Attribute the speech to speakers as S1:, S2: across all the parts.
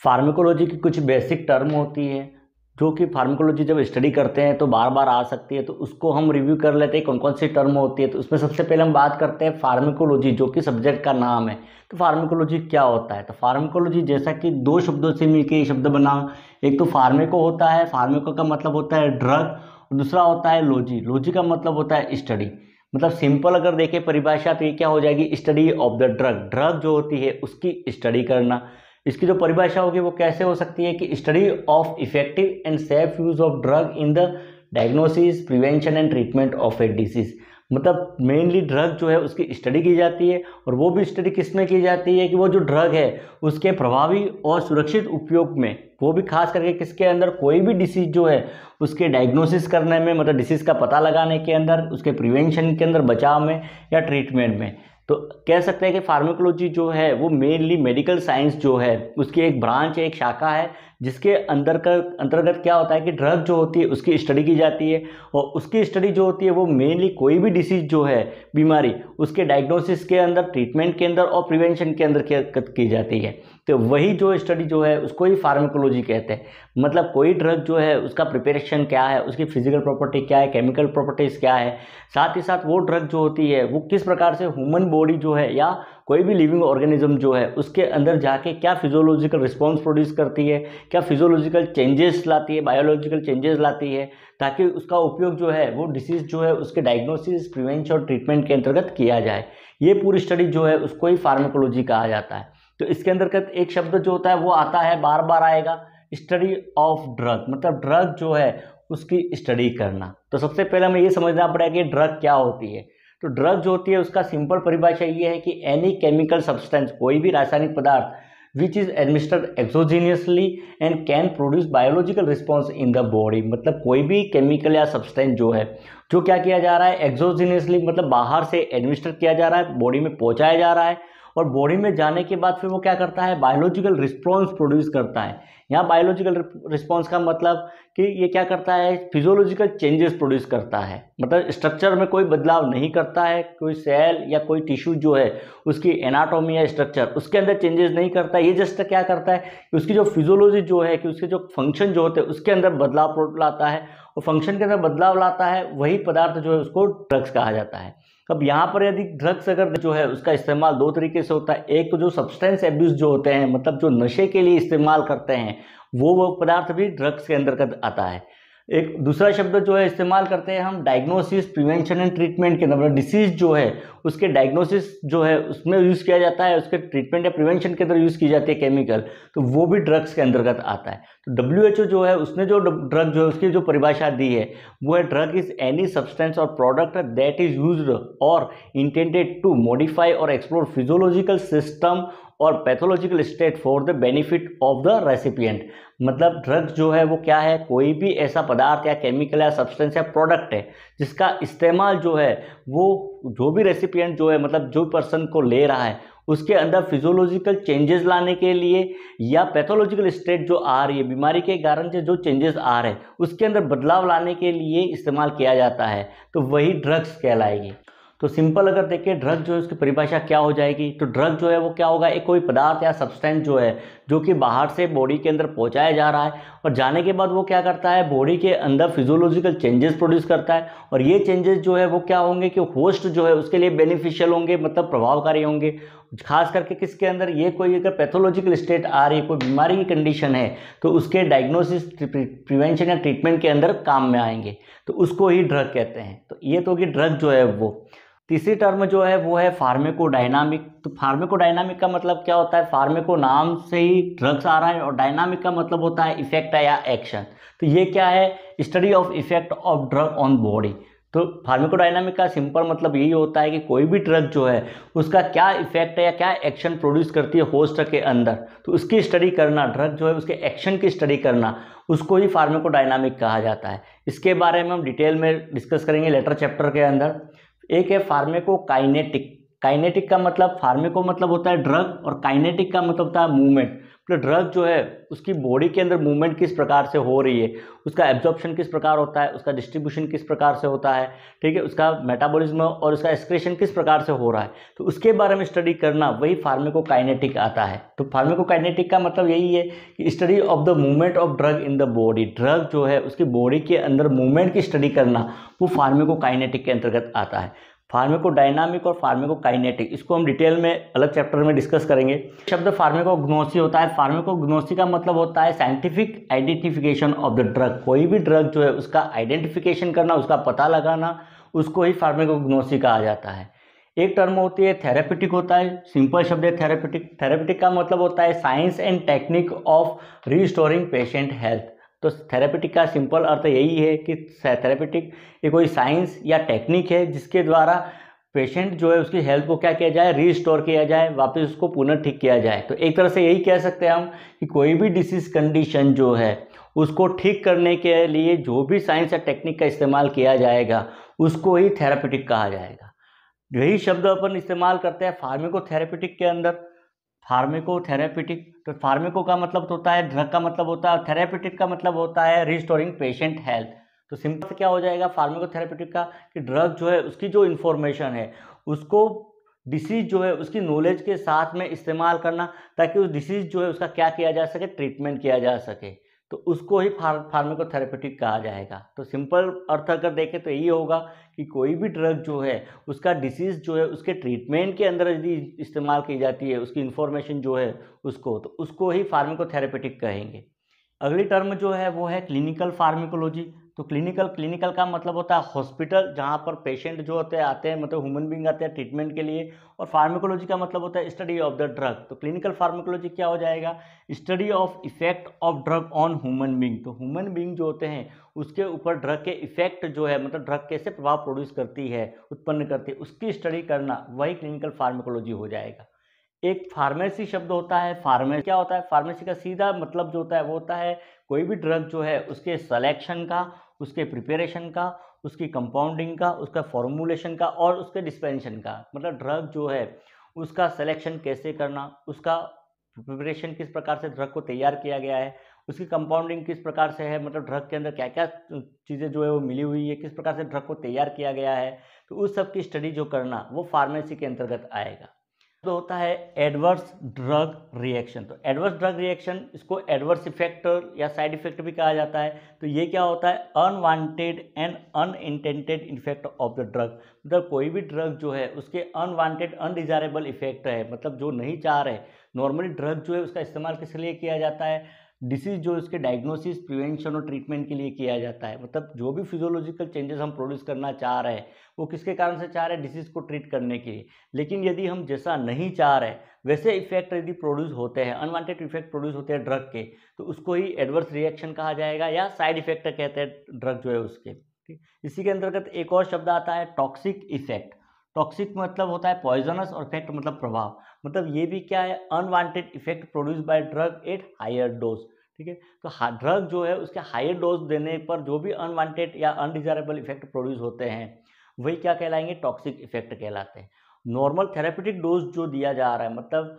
S1: Pharmacology की कुछ basic term होती है जो कि फार्माकोलॉजी जब स्टडी करते हैं तो बार बार आ सकती है, तो उसको हम रिव्यू कर लेते हैं कौन कौन सी टर्म होती है। तो उसमें सबसे पहले हम बात करते हैं फार्माकोलॉजी, जो कि सब्जेक्ट का नाम है। तो फार्माकोलॉजी क्या होता है? तो फार्माकोलॉजी जैसा कि दो शब्दों से मिलकर ये शब्द बना, एक तो फार्मेको होता है, फार्मेको का मतलब होता है ड्रग, और दूसरा होता है लॉजी, लॉजी का मतलब होता है स्टडी। मतलब सिंपल अगर देखें परिभाषा तो ये क्या हो जाएगी, study of the drug, drug जो होती है उसकी स्टडी करना। इसकी जो परिभाषा होगी वो कैसे हो सकती है कि study of effective and safe use of drug in the diagnosis, prevention and treatment of A disease. मतलब मेनली ड्रग जो है उसकी स्टडी की जाती है, और वो भी स्टडी किस में की जाती है कि वो जो ड्रग है उसके प्रभावी और सुरक्षित उपयोग में, वो भी खास करके किसके अंदर, कोई भी डिसीज जो है उसके डायग्नोसिस करने में, मतलब डिसीज का पता लगाने के अंदर, उसके प्रिवेंशन के अंदर, बचाव में या ट्रीटमेंट में। तो कह सकते हैं कि फार्माकोलॉजी जो है वो मेनली मेडिकल साइंस जो है उसकी एक ब्रांच है, एक शाखा है, जिसके अंतर्गत क्या होता है कि ड्रग जो होती है उसकी स्टडी की जाती है। और उसकी स्टडी जो होती है वो मेनली कोई भी डिसीज जो है, बीमारी, उसके डायग्नोसिस के अंदर, ट्रीटमेंट के अंदर और प्रिवेंशन के अंदर की जाती है। तो वही जो स्टडी जो है उसको ही फार्माकोलॉजी कहते हैं। मतलब कोई ड्रग जो है उसका प्रिपरेशन क्या है, उसकी फिजिकल प्रॉपर्टी क्या है, केमिकल प्रॉपर्टीज़ क्या है, साथ ही साथ वो ड्रग जो होती है वो किस प्रकार से ह्यूमन बॉडी जो है या कोई भी लिविंग ऑर्गेनिज्म जो है उसके अंदर जाके क्या फिजियोलॉजिकल रिस्पॉन्स प्रोड्यूस करती है, क्या फिजियोलॉजिकल चेंजेस लाती है, बायोलॉजिकल चेंजेस लाती है, ताकि उसका उपयोग जो है वो डिसीज जो है उसके डायग्नोसिस, प्रिवेंशन और ट्रीटमेंट के अंतर्गत किया जाए। ये पूरी स्टडी जो है उसको ही फार्माकोलॉजी कहा जाता है। तो इसके अंतर्गत एक शब्द जो होता है वो आता है, बार बार आएगा, स्टडी ऑफ ड्रग, मतलब ड्रग जो है उसकी स्टडी करना। तो सबसे पहले हमें ये समझना पड़ेगा कि ड्रग क्या होती है। तो ड्रग जो होती है उसका सिंपल परिभाषा ये है कि एनी केमिकल सब्सटेंस, कोई भी रासायनिक पदार्थ which is administered एक्सोजीनियसली and can produce biological response in the body. मतलब कोई भी केमिकल या सब्सटेंस जो है, जो क्या किया जा रहा है, एक्सोजीनियसली, मतलब बाहर से एडमिनिस्टर किया जा रहा है, बॉडी में पहुंचाया जा रहा है, और बॉडी में जाने के बाद फिर वो क्या करता है, बायोलॉजिकल रिस्पॉन्स प्रोड्यूस करता है। यहाँ बायोलॉजिकल रिस्पॉन्स का मतलब कि ये क्या करता है, फिजियोलॉजिकल चेंजेस प्रोड्यूस करता है। मतलब स्ट्रक्चर में कोई बदलाव नहीं करता है, कोई सेल या कोई टिश्यू जो है उसकी एनाटॉमी या स्ट्रक्चर उसके अंदर चेंजेस नहीं करता। ये जस्ट क्या करता है कि उसकी जो फिजियोलॉजी जो है, कि उसके जो फंक्शन जो होते हैं उसके अंदर बदलाव लाता है, और फंक्शन के अंदर बदलाव लाता है वही पदार्थ जो है उसको ड्रग्स कहा जाता है। अब यहाँ पर यदि ड्रग्स अगर जो है उसका इस्तेमाल दो तरीके से होता है, एक तो जो सब्सटेंस एब्यूज जो होते हैं, मतलब जो नशे के लिए इस्तेमाल करते हैं, वो पदार्थ भी ड्रग्स के अंतर्गत आता है। एक दूसरा शब्द जो है इस्तेमाल करते हैं हम डायग्नोसिस, प्रिवेंशन एंड ट्रीटमेंट के अंदर, मतलब डिसीज जो है उसके डायग्नोसिस जो है उसमें यूज़ किया जाता है, उसके ट्रीटमेंट या प्रिवेंशन के अंदर यूज़ की जाती है केमिकल, तो वो भी ड्रग्स के अंतर्गत आता है। तो WHO जो है उसने जो ड्रग जो है उसकी जो परिभाषा दी है वो है, ड्रग इज एनी सब्सटेंस और प्रोडक्ट दैट इज यूज्ड और इंटेंडेड टू मॉडिफाई और एक्सप्लोर फिजियोलॉजिकल सिस्टम और pathological state for the benefit of the recipient. मतलब ड्रग जो है वो क्या है, कोई भी ऐसा पदार्थ या केमिकल या सब्सटेंस या प्रोडक्ट है जिसका इस्तेमाल जो है वो जो भी रेसिपिएंट जो है, मतलब जो पर्सन को ले रहा है, उसके अंदर फिजियोलॉजिकल चेंजेस लाने के लिए या पैथोलॉजिकल स्टेट जो आ रही है, बीमारी के कारण से जो चेंजेस आ रहे हैं उसके अंदर बदलाव लाने के लिए इस्तेमाल किया जाता है, तो वही ड्रग्स कहलाएगी। तो सिंपल अगर देखें ड्रग जो है उसकी परिभाषा क्या हो जाएगी, तो ड्रग जो है वो क्या होगा, एक कोई पदार्थ या सब्सटेंस जो है जो कि बाहर से बॉडी के अंदर पहुंचाया जा रहा है, और जाने के बाद वो क्या करता है, बॉडी के अंदर फिजियोलॉजिकल चेंजेस प्रोड्यूस करता है। और ये चेंजेस जो है वो क्या होंगे कि होस्ट जो है उसके लिए बेनिफिशियल होंगे, मतलब प्रभावकारी होंगे। खास करके किसके अंदर, ये कोई अगर पैथोलॉजिकल स्टेट आ रही है, कोई बीमारी की कंडीशन है, तो उसके डायग्नोसिस, प्रिवेंशन या ट्रीटमेंट के अंदर काम में आएंगे, तो उसको ही ड्रग कहते हैं। तो ये तो कि ड्रग जो है वो। तीसरी टर्म जो है वो है फार्मेकोडायनामिक। तो फार्मेकोडायनामिक का मतलब क्या होता है, फार्मेको नाम से ही ड्रग्स आ रहा है, और डायनामिक का मतलब होता है इफेक्ट या एक्शन। तो ये क्या है, study of effect of drug on body. तो फार्मेकोडायनामिक का सिंपल मतलब यही होता है कि कोई भी ड्रग जो है उसका क्या इफेक्ट है या क्या एक्शन प्रोड्यूस करती है होस्ट के अंदर, तो उसकी स्टडी करना, ड्रग जो है उसके एक्शन की स्टडी करना, उसको ही फार्मेकोडायनामिक कहा जाता है। इसके बारे में हम डिटेल में डिस्कस करेंगे लेटर चैप्टर के अंदर। एक है फार्मेकोकाइनेटिक। काइनेटिक का मतलब, फार्मेको मतलब होता है ड्रग, और काइनेटिक का मतलब होता है मूवमेंट, तो ड्रग जो है उसकी बॉडी के अंदर मूवमेंट किस प्रकार से हो रही है, उसका एब्जॉर्प्शन किस प्रकार होता है, उसका डिस्ट्रीब्यूशन किस प्रकार से होता है, ठीक है, उसका मेटाबॉलिज्म और उसका एक्सक्रीशन किस प्रकार से हो रहा है, तो उसके बारे में स्टडी करना वही फार्माकोकाइनेटिक आता है। तो फार्माकोकाइनेटिक का मतलब यही है कि study of the movement of drug in the body, drug जो है उसकी बॉडी के अंदर मूवमेंट की स्टडी करना वो फार्माकोकाइनेटिक के अंतर्गत आता है। फार्माकोडायनामिक और फार्माकोकाइनेटिक इसको हम डिटेल में अलग चैप्टर में डिस्कस करेंगे। शब्द फार्माकोग्नोसी होता है। फार्माकोग्नोसी का मतलब होता है scientific identification of the drug, कोई भी ड्रग जो है उसका आइडेंटिफिकेशन करना, उसका पता लगाना, उसको ही फार्माकोग्नोसी कहा जाता है। एक टर्म होती है थेरेपेटिक होता है, सिंपल शब्द है थेरेपेटिक। थेरेपेटिक का मतलब होता है science and technique of restoring patient health. तो थेरेपेटिक का सिंपल अर्थ यही है कि थेरेपेटिक ये कोई साइंस या टेक्निक है जिसके द्वारा पेशेंट जो है उसकी हेल्थ को क्या किया जाए, रीस्टोर किया जाए, वापस उसको पुनः ठीक किया जाए। तो एक तरह से यही कह सकते हैं हम कि कोई भी डिसीज कंडीशन जो है उसको ठीक करने के लिए जो भी साइंस या टेक्निक का इस्तेमाल किया जाएगा उसको ही थेरेपेटिक कहा जाएगा। यही शब्द अपन इस्तेमाल करते हैं फार्माकोथेरेपेटिक के अंदर। फार्माकोथेरेपेटिक, तो फार्माको का मतलब होता है ड्रग का मतलब होता है, थेरेपेटिक का मतलब होता है रिस्टोरिंग पेशेंट हेल्थ। तो सिंपल से क्या हो जाएगा फार्माकोथेरेपेटिक का कि ड्रग जो है उसकी जो इन्फॉर्मेशन है उसको डिसीज जो है उसकी नॉलेज के साथ में इस्तेमाल करना ताकि उस डिसीज जो है उसका क्या किया जा सके, ट्रीटमेंट किया जा सके, तो उसको ही फार्माकोथेरेपेटिक कहा जाएगा। तो सिंपल अर्थ अगर देखें तो यही होगा कि कोई भी ड्रग जो है उसका डिसीज़ जो है उसके ट्रीटमेंट के अंदर यदि इस्तेमाल की जाती है, उसकी इन्फॉर्मेशन जो है उसको, तो उसको ही फार्माकोथेरेपेटिक कहेंगे। अगली टर्म जो है वो है क्लिनिकल फार्माकोलॉजी। तो क्लिनिकल का मतलब होता है हॉस्पिटल जहाँ पर पेशेंट जो होते हैं आते हैं, मतलब ह्यूमन बींग आते हैं ट्रीटमेंट के लिए। और फार्माकोलॉजी का मतलब होता है स्टडी ऑफ द ड्रग। तो क्लिनिकल फार्माकोलॉजी क्या हो जाएगा, study of effect of drug on human being. तो ह्यूमन बींग जो होते हैं उसके ऊपर ड्रग के इफेक्ट जो है, मतलब ड्रग कैसे प्रभाव प्रोड्यूस करती है, उत्पन्न करती है, उसकी स्टडी करना वही क्लिनिकल फार्माकोलॉजी हो जाएगा। एक फार्मेसी शब्द होता है। फार्मेसी क्या होता है, फार्मेसी का सीधा मतलब जो होता है वो होता है कोई भी ड्रग जो है उसके सिलेक्शन का, उसके प्रिपरेशन का, उसकी कंपाउंडिंग का, उसका फॉर्मूलेशन का और उसके डिस्पेंशन का। मतलब ड्रग जो है उसका सिलेक्शन कैसे करना, उसका प्रिपरेशन किस प्रकार से ड्रग को तैयार किया गया है, उसकी कंपाउंडिंग किस प्रकार से है, मतलब ड्रग के अंदर क्या क्या चीज़ें जो है वो मिली हुई है, किस प्रकार से ड्रग को तैयार किया गया है, तो उस सब की स्टडी जो करना वो फार्मेसी के अंतर्गत आएगा। तो होता है एडवर्स ड्रग रिएक्शन। तो एडवर्स ड्रग रिएक्शन, इसको एडवर्स इफेक्ट या साइड इफेक्ट भी कहा जाता है। तो ये क्या होता है, unwanted and unintended effect of the drug. मतलब कोई भी ड्रग जो है उसके अनवांटेड अनडिजायरेबल इफेक्ट है, मतलब जो नहीं चाह रहे। नॉर्मली ड्रग जो है उसका इस्तेमाल किस लिए किया जाता है, डिसीज जो इसके डायग्नोसिस, प्रिवेंशन और ट्रीटमेंट के लिए किया जाता है। मतलब जो भी फिजियोलॉजिकल चेंजेस हम प्रोड्यूस करना चाह रहे हैं वो किसके कारण से चाह रहे हैं, डिसीज को ट्रीट करने के लिए। लेकिन यदि हम जैसा नहीं चाह रहे वैसे इफेक्ट यदि प्रोड्यूस होते हैं, अनवांटेड इफेक्ट प्रोड्यूस होते हैं ड्रग के, तो उसको ही एडवर्स रिएक्शन कहा जाएगा या साइड इफेक्ट कहते हैं ड्रग जो है उसके। ठीक, इसी के अंतर्गत एक और शब्द आता है टॉक्सिक इफेक्ट। टॉक्सिक मतलब होता है पॉइजनस और इफेक्ट मतलब प्रभाव। मतलब ये भी क्या है, unwanted effect produce by drug at higher dose. ठीक है, तो ड्रग जो है उसके हायर डोज देने पर जो भी अनवांटेड या अनडिजायरेबल इफेक्ट प्रोड्यूस होते हैं वही क्या कहलाएंगे, टॉक्सिक इफेक्ट कहलाते हैं। नॉर्मल थेरेपेटिक डोज जो दिया जा रहा है, मतलब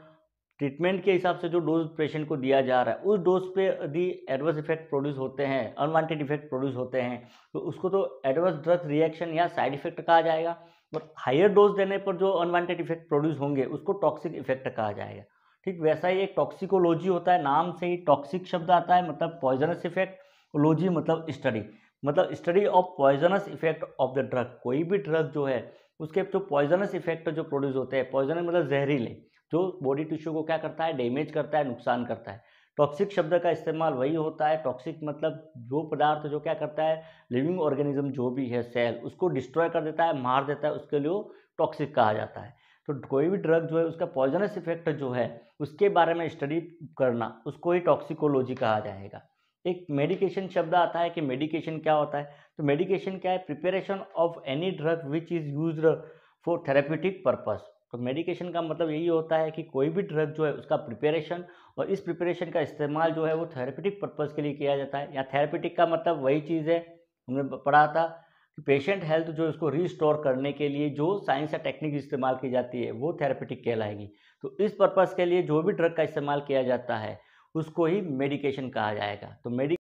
S1: ट्रीटमेंट के हिसाब से जो डोज पेशेंट को दिया जा रहा है उस डोज पे यदि एडवर्स इफेक्ट प्रोड्यूस होते हैं, अनवांटेड इफेक्ट प्रोड्यूस होते हैं, तो उसको तो एडवर्स ड्रग रिएक्शन या साइड इफेक्ट कहा जाएगा। और हायर डोज देने पर जो अनवांटेड इफेक्ट प्रोड्यूस होंगे उसको टॉक्सिक इफेक्ट कहा जाएगा। ठीक वैसा ही एक टॉक्सिकोलॉजी होता है, नाम से ही टॉक्सिक शब्द आता है, मतलब पॉइजनस इफेक्ट, लॉजी मतलब स्टडी, मतलब study of poisonous effect of the drug. कोई भी ड्रग जो है उसके जो पॉइजनस इफेक्ट जो प्रोड्यूस होते हैं, पॉइजनस मतलब जहरीले, जो बॉडी टिश्यू को क्या करता है, डैमेज करता है, नुकसान करता है। टॉक्सिक शब्द का इस्तेमाल वही होता है, टॉक्सिक मतलब जो पदार्थ जो क्या करता है, लिविंग ऑर्गेनिज्म जो भी है सेल, उसको डिस्ट्रॉय कर देता है, मार देता है, उसके लिए टॉक्सिक कहा जाता है। तो कोई भी ड्रग जो है उसका पॉइजनस इफेक्ट जो है उसके बारे में स्टडी करना उसको ही टॉक्सिकोलॉजी कहा जाएगा। एक मेडिकेशन शब्द आता है कि मेडिकेशन क्या होता है। तो मेडिकेशन क्या है, preparation of any drug which is used for therapeutic purpose. तो मेडिकेशन का मतलब यही होता है कि कोई भी ड्रग जो है उसका प्रिपरेशन और इस प्रिपरेशन का इस्तेमाल जो है वो थेरेप्यूटिक पर्पस के लिए किया जाता है। या थेरेप्यूटिक का मतलब वही चीज़ है, हमने पढ़ा था कि पेशेंट हेल्थ जो उसको रिस्टोर करने के लिए जो साइंस या टेक्निक इस्तेमाल की जाती है वो थेरेप्यूटिक कहलाएगी। तो इस पर्पस के लिए जो भी ड्रग का इस्तेमाल किया जाता है उसको ही मेडिकेशन कहा जाएगा। तो